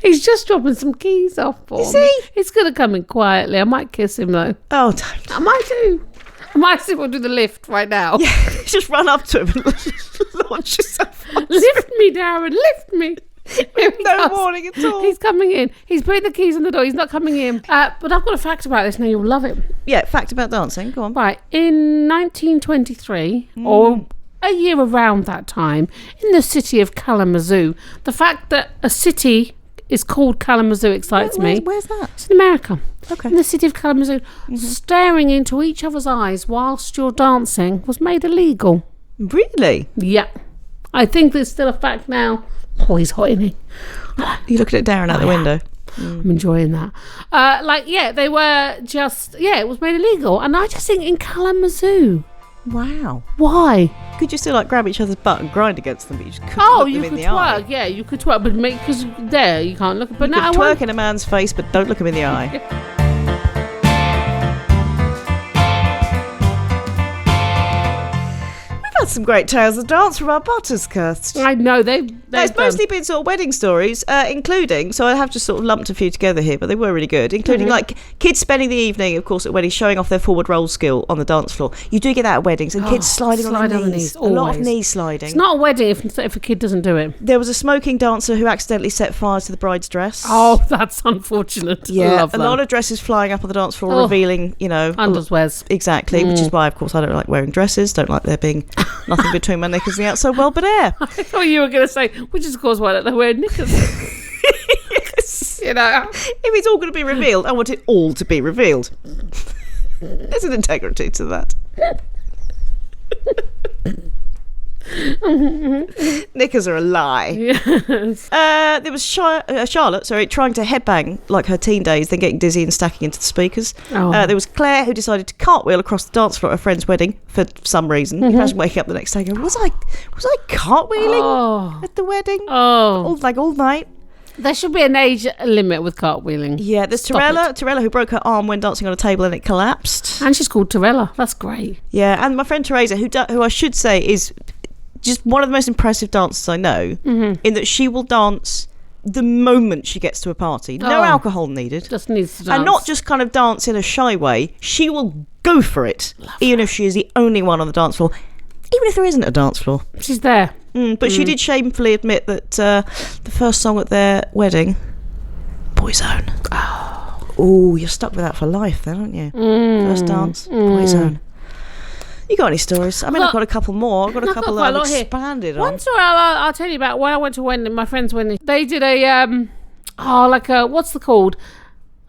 He's just dropping some keys off for me. Is he? He's going to come in quietly. I might kiss him, though. Oh, don't. I might do. I might see if we'll do the lift right now. Yeah, just run up to him and launch yourself off. Lift me, Darren, lift me. No warning at all. He's coming in. He's putting the keys on the door. He's not coming in. But I've got a fact about this now. You'll love it. Yeah, fact about dancing. Go on. Right. In 1923, or a year around that time, in the city of Kalamazoo, the fact that a city is called Kalamazoo excites me. Where's that? It's in America. Okay. In the city of Kalamazoo, staring into each other's eyes whilst you're dancing was made illegal. Really? Yeah. I think there's still a fact now. Oh, he's hot, isn't he? You looking at Darren out the window? I'm enjoying that. They were just... Yeah, it was made illegal. And I just think in Kalamazoo... Wow. Why? Could you still grab each other's butt and grind against them, but you just couldn't look them in the eye? Twerk. Yeah, you could twerk, but because there you can't look. But you now could twerk in a man's face, but don't look him in the eye. We've had some great tales of dance from our butters, Kirst. I know they've it's mostly been sort of wedding stories, including. So I have just sort of lumped a few together here, but they were really good. Including kids spending the evening, of course, at weddings, showing off their forward roll skill on the dance floor. You do get that at weddings, and kids sliding on their knees. A lot of knee sliding. It's not a wedding if a kid doesn't do it. There was a smoking dancer who accidentally set fire to the bride's dress. Oh, that's unfortunate. Yeah, love a lot of dresses flying up on the dance floor, revealing, underwears. Exactly, which is why, of course, I don't like wearing dresses. Don't like there being nothing between my knickers and the outside world but air. I thought you were going to say, which is of course why I don't know wear knickers. Yes. If it's all going to be revealed, I want it all to be revealed. There's an integrity to that. Knickers are a lie. Yes. There was Charlotte, trying to headbang like her teen days, then getting dizzy and stacking into the speakers. There was Claire, who decided to cartwheel across the dance floor at a friend's wedding for some reason. Imagine waking up the next day and going, was I cartwheeling at the wedding? All night. There should be an age limit with cartwheeling. Yeah, there's Torella, who broke her arm when dancing on a table and it collapsed. And she's called Torella. That's great. Yeah, and my friend Teresa, who I should say is just one of the most impressive dancers I know, in that she will dance the moment she gets to a party. No alcohol needed. Just needs to dance. And not just kind of dance in a shy way. She will go for it, even if she is the only one on the dance floor. Even if there isn't a dance floor. She's there. But she did shamefully admit that the first song at their wedding, Boyzone. Oh, you're stuck with that for life then, aren't you? First dance, Boyzone. You got any stories? I mean, I've got a couple more. I've got a couple that I've expanded on. One story I'll tell you about. When I went to wedding, my friend's wedding, they did a what's it called?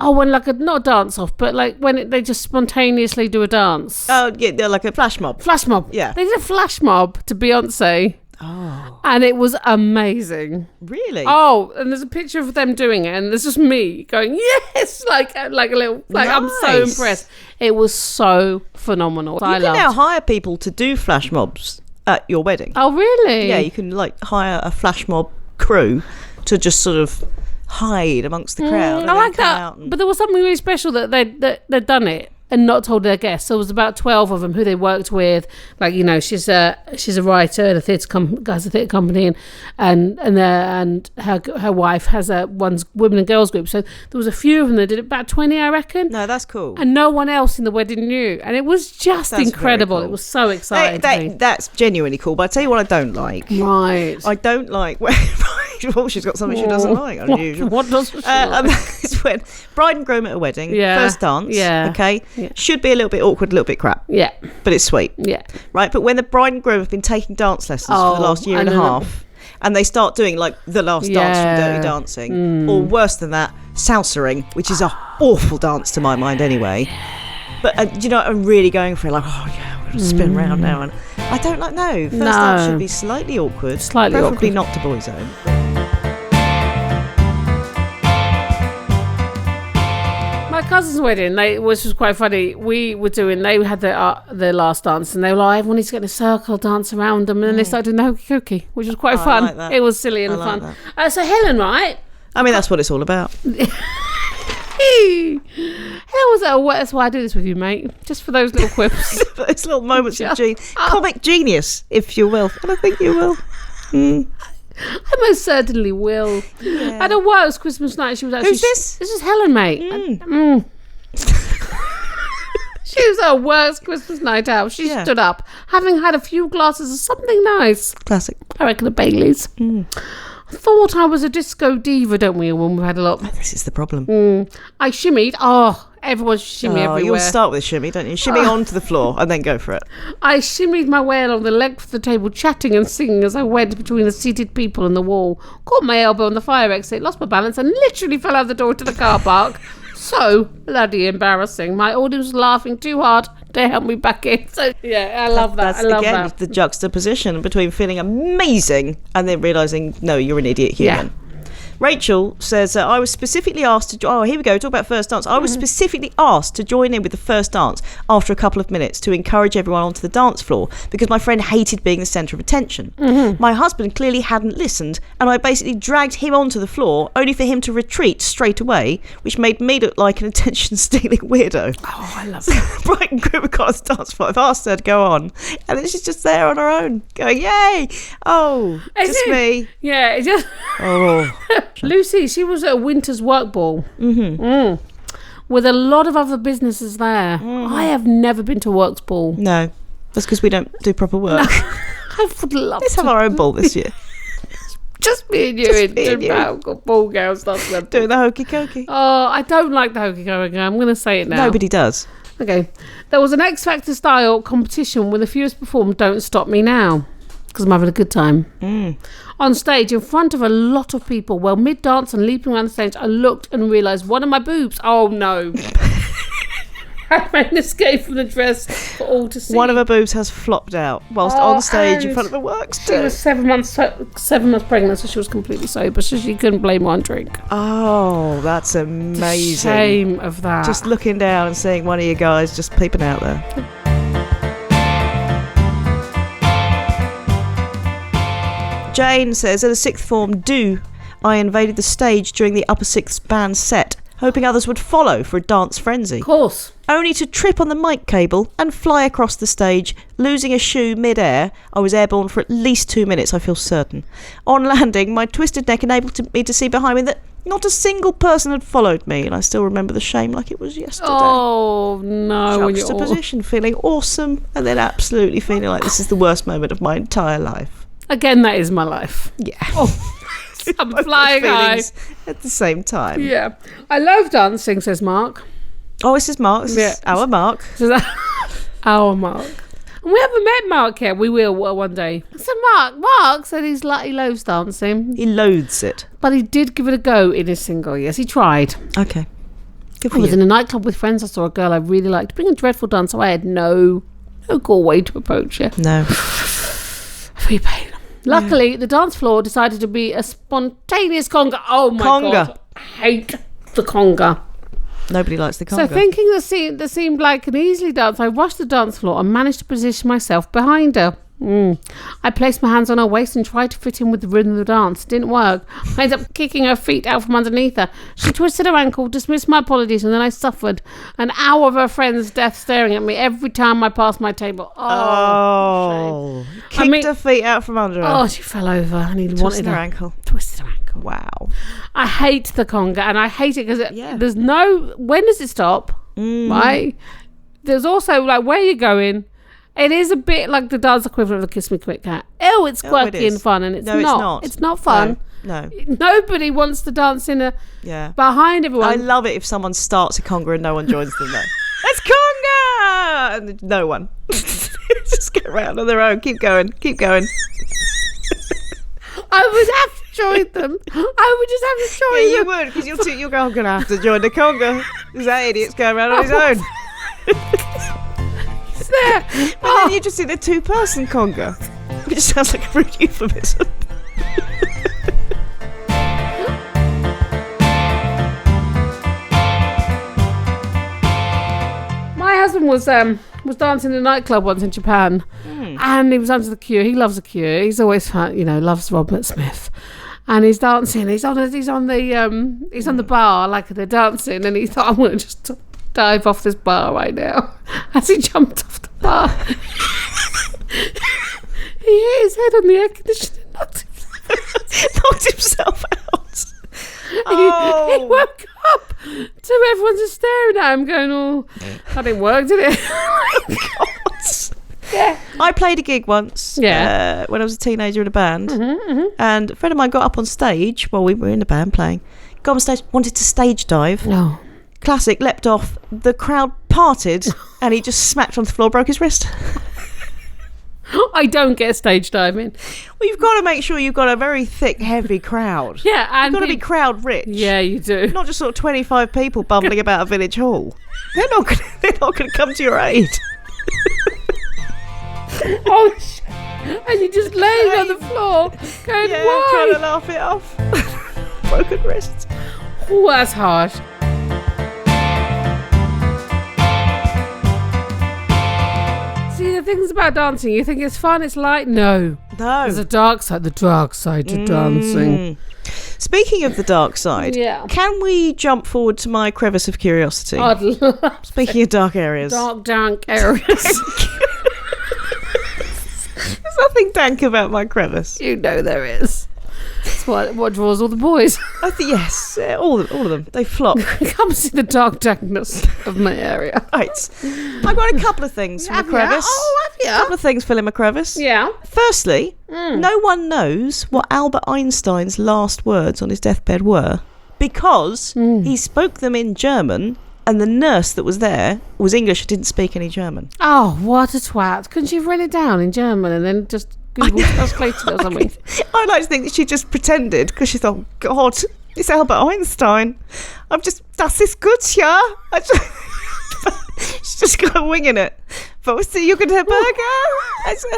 When not a dance off, but like when they just spontaneously do a dance. Oh yeah, they're like a flash mob. Flash mob. Yeah. They did a flash mob to Beyonce. Oh. And it was amazing. Really? Oh, and there's a picture of them doing it, and there's just me going, yes, like a little, like nice. I'm so impressed. It was so phenomenal. You can now hire people to do flash mobs at your wedding. Oh, really? Yeah, you can like hire a flash mob crew to just sort of hide amongst the crowd. I like that. But there was something really special that they'd done it and not told their guests. So it was about 12 of them who they worked with. Like, you know, she's a writer at a theatre company, and her wife has one's women and girls group. So there was a few of them that did it, about 20, I reckon. No, that's cool. And no one else in the wedding knew, and it was just incredible. Cool. It was so exciting. That's genuinely cool. But I tell you what, I don't like. Right. I don't like. Well, she's got something she doesn't like. Unusual. What does she like? It's when bride and groom at a wedding, first dance. Yeah. Okay. Yeah. Should be a little bit awkward, a little bit crap. Yeah. But it's sweet. Yeah. Right. But when the bride and groom have been taking dance lessons for the last year and a half, and they start doing like the last dance from Dirty Dancing, or worse than that, salsering, which is an awful dance to my mind anyway. But I'm really going for it. Like, oh yeah, we're gonna spin round now, and I don't like. No, first dance should be slightly awkward. Preferably not to Boyzone. My cousin's wedding, which was quite funny. They had their last dance, and they were like, everyone needs to get in a circle, dance around them, and then they started doing the hokey cokey, which was quite fun. Like that. It was silly and fun. So Helen, right? I mean, that's what it's all about. Helen was that's why I do this with you, mate. Just for those little quips. Those little moments of comic genius, if you will. And I think you will. I most certainly will. Yeah. At a Wales Christmas night, she was actually... Who's this? This is Helen, mate. She was at Wales Christmas night out. She stood up, having had a few glasses of something nice. Classic. I reckon a Bailey's. I thought I was a disco diva, don't we, when we've had a lot? This is the problem. I shimmied. Everyone's shimmy everywhere. You'll start with a shimmy, don't you? Shimmy onto the floor and then go for it. I shimmied my way along the length of the table, chatting and singing as I went between the seated people and the wall. Caught my elbow on the fire exit, lost my balance, and literally fell out the door to the car park. So bloody embarrassing. My audience was laughing too hard to help me back in. So yeah, I love that. That's again the juxtaposition between feeling amazing and then realising, no, you're an idiot human. Yeah. Rachel says, I was specifically asked to... here we go, talk about first dance. I was specifically asked to join in with the first dance after a couple of minutes to encourage everyone onto the dance floor because my friend hated being the centre of attention. My husband clearly hadn't listened and I basically dragged him onto the floor only for him to retreat straight away, which made me look like an attention-stealing weirdo. Oh, I love that. Bright and Group got on the dance floor. I've asked her to go on and then she's just there on her own going, yay! Oh, just me. Yeah, it just... Oh... Lucy, she was at a winter's work ball with a lot of other businesses there. I have never been to a works ball. No, that's because we don't do proper work. No, I would love Let's have our own ball this year. Just me and you ball girls. Doing the hokey cokey. Oh, I don't like the hokey cokey. I'm going to say it now. Nobody does. Okay. There was an X Factor style competition where the fewest performed Don't Stop Me Now. Because I'm having a good time. On stage, in front of a lot of people, well, mid-dance and leaping around the stage, I looked and realised one of my boobs. Oh, no. made an escape from the dress for all to see. One of her boobs has flopped out whilst on stage in front of the works. She was 7 months pregnant, so she was completely sober, so she couldn't blame one drink. Oh, that's amazing. The shame of that. Just looking down and seeing one of you guys just peeping out there. Jane says, at a sixth form I invaded the stage during the upper sixth band set, hoping others would follow for a dance frenzy. Of course. Only to trip on the mic cable and fly across the stage, losing a shoe mid-air. I was airborne for at least 2 minutes, I feel certain. On landing, my twisted neck enabled me to see behind me that not a single person had followed me, and I still remember the shame like it was yesterday. Oh, no. Juxtaposition, feeling awesome, and then absolutely feeling like this is the worst moment of my entire life. Again, that is my life. Yeah. Oh, I'm flying high. At the same time. Yeah. I love dancing, says Mark. Oh, this is Mark. This is our Mark. Our Mark. And we haven't met Mark yet. We will one day. So Mark said he loves dancing. He loathes it. But he did give it a go in his single years. He tried. Okay. Good for I you. was in a nightclub with friends. I saw a girl I really liked bring a dreadful dance, so I had no cool way to approach her. No. Free pain. Luckily, the dance floor decided to be a spontaneous conga. Oh my God. I hate the conga. Nobody likes the conga. So thinking that seemed like an easy dance, I rushed the dance floor and managed to position myself behind her. I placed my hands on her waist and tried to fit in with the rhythm of the dance. It didn't work. I ended up kicking her feet out from underneath her. She twisted her ankle, dismissed my apologies, and then I suffered an hour of her friend's death staring at me every time I passed my table. Oh, kicked her feet out from under her. Oh, she fell over and he Twisted her ankle. Twisted her ankle. Wow. I hate the conga, and I hate it because there's no... When does it stop? Right? There's also, like, where you're going... It is a bit like the dance equivalent of the Kiss Me Quick Cat. Oh, it's quirky and fun, and it's not. It's not fun. No. Nobody wants to dance behind everyone. I love it if someone starts a conga and no one joins them though. It's conga! And no one. Just get around on their own. Keep going. I would have to join them. I would just have to join them. You would, because you're going to have to join the conga. Because that idiot's going around on his own. There. But then you just see the two-person conga, which sounds like a rude euphemism. My husband was dancing in a nightclub once in Japan, and he was under the Cure. He loves the Cure. He's always fun, loves Robert Smith. And he's dancing. He's on the bar like they're dancing, and he thought, I'm going to just dive off this bar right now. As he jumped off the bar, he hit his head on the air conditioner and knocked himself out. He woke up to everyone just staring at him going, oh, that didn't work, did it? Yeah. I played a gig once when I was a teenager in a band, and a friend of mine got up on stage while we were in the band playing, got on stage, wanted to stage dive. No. Classic, leapt off, the crowd parted, and he just smacked on the floor, broke his wrist. I don't get stage diving. Well, you've got to make sure you've got a very thick, heavy crowd. Yeah, and you've got to be crowd rich. Yeah, you do. Not just sort of 25 people bumbling about a village hall. They're not going to come to your aid. And you're just laying on the floor going, why? Trying to laugh it off. Broken wrists. Oh, that's harsh. See, the things about dancing, you think it's fun, it's light? No. There's a dark side to dancing. Speaking of the dark side, can we jump forward to my crevice of curiosity? I'd love Speaking of dark areas. Dank areas. There's nothing dank about my crevice. You know there is. That's what draws all the boys. Yes, all of them. They flock. Come see the dark dankness of my area. Right. I've got a couple of things from the crevice. Oh, have you? A couple of things fill in my crevice. Yeah. Firstly, no one knows what Albert Einstein's last words on his deathbed were because he spoke them in German and the nurse that was there was English and didn't speak any German. Oh, what a twat. Couldn't you have written it down in German and then just Google translate it or something? I like to think that she just pretended because she thought, God, it's Albert Einstein. Das ist gut, ja. She's just kind of winging it. But so you could have burger. Anyone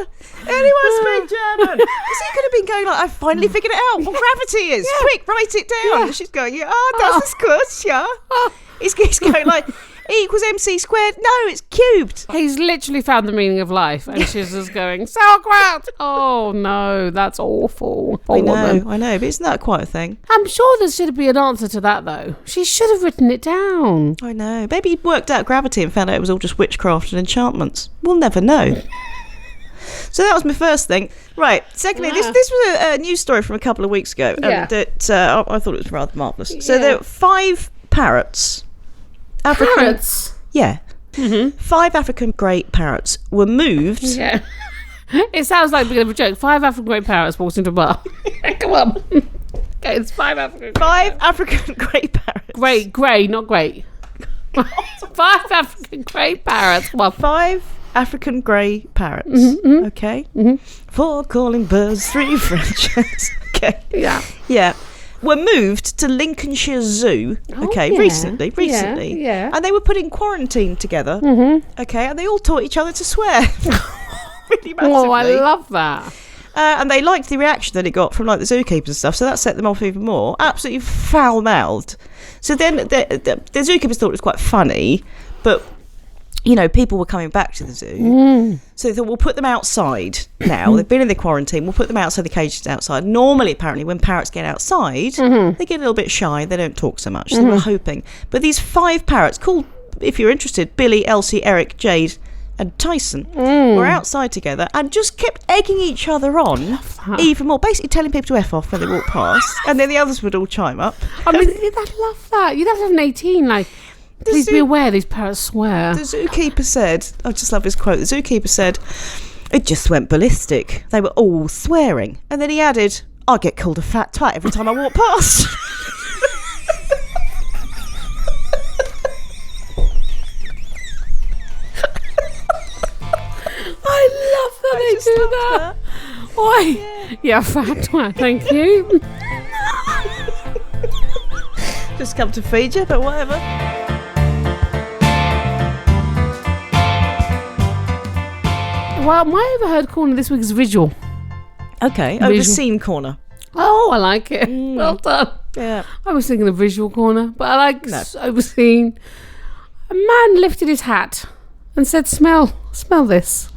speak German? So you could have been going like, I've finally figured it out. What gravity is. Quick, write it down. And she's going, das ist kurz, yeah. He's going like, E equals MC squared. No, it's cubed. He's literally found the meaning of life, and she's just going, sauerkraut. Oh no, that's awful. Poor woman. I know, but isn't that quite a thing? I'm sure there should be an answer to that, though. She should have written it down. I know. Maybe he worked out gravity and found out it was all just witchcraft and enchantments. We'll never know. So that was my first thing. Right. Secondly, this was a news story from a couple of weeks ago. Yeah. That I thought it was rather marvellous. So there were 5 parrots. Parrots? Yeah. Mm-hmm. 5 African great parrots were moved. Yeah. It sounds like a bit of a joke. 5 African great parrots walked into a bar. Come on. Okay, it's 5 African. 5 African great parrots. Grey, not great. 5 African great parrots. Come on. 5 African grey parrots. Mm-hmm. Okay. Mm-hmm. 4 calling birds, 3 French. Okay. Yeah. Yeah. Were moved to Lincolnshire Zoo. Okay, yeah. recently. Yeah. And they were put in quarantine together. Mm-hmm. Okay, and they all taught each other to swear. Really massively. Oh, I love that. And they liked the reaction that it got from like the zookeepers and stuff, so that set them off even more. Absolutely foul-mouthed. So then the zookeepers thought it was quite funny, but people were coming back to the zoo. So they thought, we'll put them outside now. They've been in the quarantine. We'll put them outside the cages outside. Normally, apparently, when parrots get outside, they get a little bit shy. They don't talk so much. So they were hoping. But these 5 parrots, called, if you're interested, Billy, Elsie, Eric, Jade and Tyson, were outside together and just kept egging each other on even more. Basically telling people to F off when they walk past. And then the others would all chime up. I mean, I'd love that. You'd have to have an 18, like... Please be aware these parrots swear. The zookeeper said, I just love his quote, the zookeeper said, it just went ballistic. They were all swearing. And then he added, I get called a fat twat every time I walk past. I love that they do that. Why? Yeah, fat twat, thank you. Just come to feed you, but whatever. Well, my overheard corner this week is visual. Okay, Visual. overseen corner. Oh, I like it. Well done. Yeah. I was thinking the visual corner, but I like overseen. A man lifted his hat and said, smell this.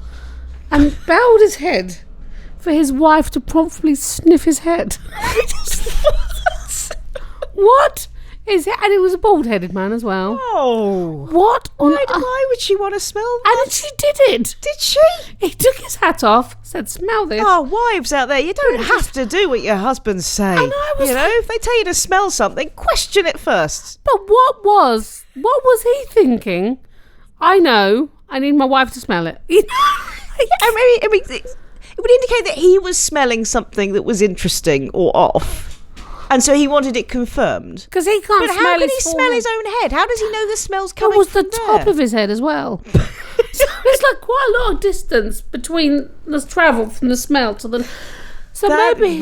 And bowed his head for his wife to promptly sniff his head. What? And it was a bald-headed man as well. Oh. What? Why would she want to smell that? And she did it. Did she? He took his hat off, said, smell this. Oh, wives out there, you don't have to do what your husbands say. And I was if they tell you to smell something, question it first. But what was he thinking? I know, I need my wife to smell it. I mean, it would indicate that he was smelling something that was interesting or off. And so he wanted it confirmed. Because he can't But how can he smell his own head? How does he know the smell's coming from from the top of his head as well. So it's like quite a lot of distance between the travel from the smell to the... So maybe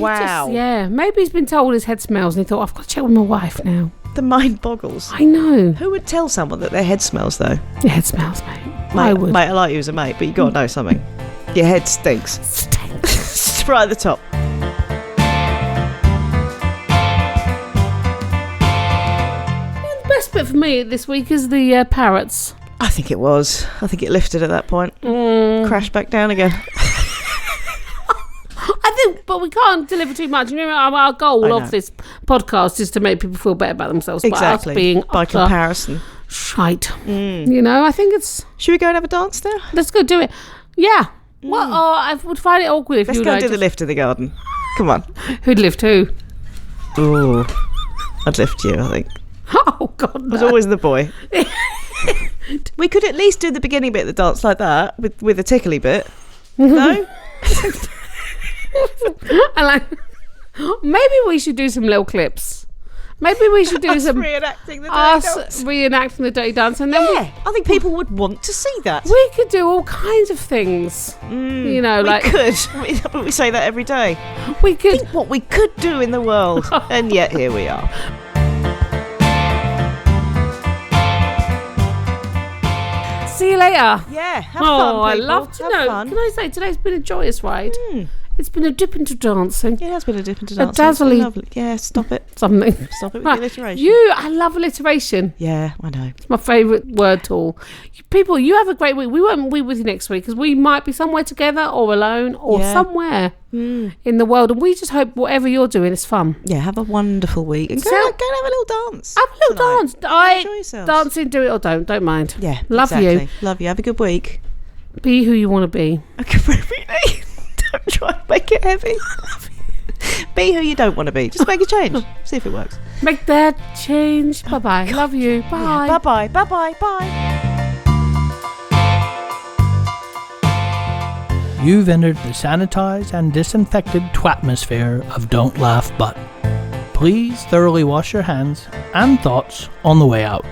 maybe he's been told his head smells and he thought, I've got to check with my wife now. The mind boggles. I know. Who would tell someone that their head smells, though? Your head smells, mate. I would. Mate, I like you as a mate, but you got to know something. Your head stinks. Stinks. Right at the top. The best bit for me this week is the parrots. I think it was. I think it lifted at that point. Crashed back down again. But we can't deliver too much. You know, our goal of this podcast is to make people feel better about themselves. Exactly. By us being by comparison. Shite. I think it's... Should we go and have a dance now? Let's go do it. Yeah. Well, I would find it awkward if Let's go do the lift in the garden. Come on. Who'd lift who? Ooh. I'd lift you, I think. Oh, God, no. I was always the boy. We could at least do the beginning bit of the dance like that, with a tickly bit. No? And maybe we should do some little clips. Maybe we should do some reenacting the dirty dance, and then I think people would want to see that. We could do all kinds of things. We could. But we say that every day. We could think what we could do in the world, and yet here we are. See, See you later. Yeah, have fun, Oh, I people. love to Have know. fun. Can I say today's been a joyous ride? It's been a dip into dancing. It has been a dip into A dancing. It's been dazzly- lovely. Yeah, stop it. Something. Stop it with Right. the alliteration. I love alliteration. Yeah, I know. It's my favourite word tool. People, you have a great week. We won't be with you next week because we might be somewhere together or alone or somewhere in the world. And we just hope whatever you're doing is fun. Yeah, have a wonderful week. And go and have a little dance. Have a little dance. Enjoy yourselves. Dancing, do it or don't mind. Yeah, Love exactly. you. Love you. Have a good week. Be who you want to be. Okay, really? Don't try and make it heavy. Be who you don't want to be. Just make a change. See if it works. Make that change. Bye-bye. Love you. Bye. Yeah, bye-bye. Bye-bye. Bye. You've entered the sanitized and disinfected twatmosphere of Don't Laugh But. Please thoroughly wash your hands and thoughts on the way out.